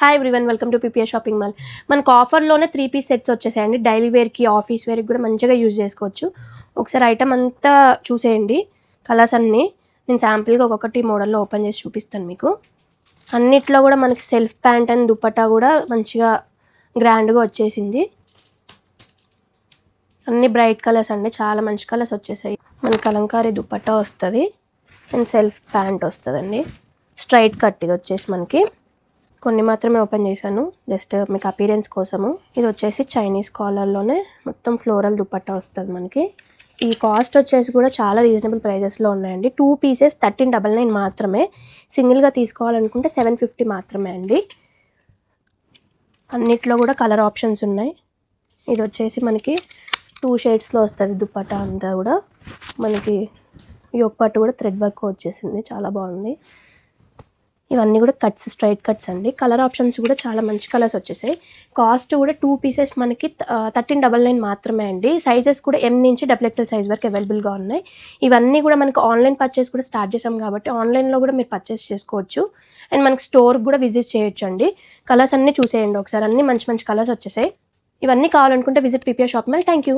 Hi everyone, welcome to PPR shopping mall. మనకు ఆఫర్లోనే 3 piece sets వచ్చేసాయండి. Daily వేర్కి, office వేర్కి కూడా మంచిగా యూజ్ చేసుకోవచ్చు. ఒకసారి ఐటమ్ అంతా చూసేయండి, కలర్స్ అన్నీ. నేను శాంపిల్గా ఒక్కొక్కటి మోడల్లో ఓపెన్ చేసి చూపిస్తాను మీకు. అన్నిట్లో కూడా మనకి సెల్ఫ్ ప్యాంట్ అండ్ దుపట్టా కూడా మంచిగా గ్రాండ్గా వచ్చేసింది. అన్ని బ్రైట్ కలర్స్ అండి, చాలా మంచి కలర్స్ వచ్చేసాయి. మనకి కలంకారీ దుపట్టా వస్తుంది అండ్ సెల్ఫ్ ప్యాంట్ వస్తుందండి. స్ట్రైట్ కట్ ఇది వచ్చేసి మనకి. కొన్ని మాత్రమే ఓపెన్ చేశాను జస్ట్ మీకు అపీరెన్స్ కోసము. ఇది వచ్చేసి చైనీస్ కాలర్లోనే మొత్తం ఫ్లోరల్ దుపట్టా వస్తుంది మనకి. ఈ కాస్ట్ వచ్చేసి కూడా చాలా రీజనబుల్ ప్రైజెస్లో ఉన్నాయండి. 2 పీసెస్ 1399 మాత్రమే. సింగిల్గా తీసుకోవాలనుకుంటే 750 మాత్రమే అండి. అన్నిట్లో కూడా కలర్ ఆప్షన్స్ ఉన్నాయి. ఇది వచ్చేసి మనకి 2 షేడ్స్లో వస్తుంది దుపట్టా అంతా కూడా. మనకి యోక్ పార్ట్ కూడా థ్రెడ్ వర్క్ వచ్చేసింది, చాలా బాగుంది. ఇవన్నీ కూడా కట్స్, స్ట్రైట్ కట్స్ అండి. కలర్ ఆప్షన్స్ కూడా చాలా మంచి కలర్స్ వచ్చేసాయి. కాస్ట్ కూడా 2 పీసెస్ మనకి 1399 మాత్రమే అండి. సైజెస్ కూడా M నుంచి XXL సైజ్ వరకు అవైలబుల్గా ఉన్నాయి. ఇవన్నీ కూడా మనకి ఆన్లైన్ పర్చేస్ కూడా స్టార్ట్ చేసాం కాబట్టి ఆన్లైన్లో కూడా మీరు పర్చేస్ చేసుకోవచ్చు. అండ్ మనకి స్టోర్కి కూడా విజిట్ చేయొచ్చు అండి. కలర్స్ అన్నీ చూసేయండి ఒకసారి, అన్నీ మంచి మంచి కలర్స్ వచ్చేసాయి. ఇవన్నీ కావాలనుకుంటే visit PPR shop mall. Thank you.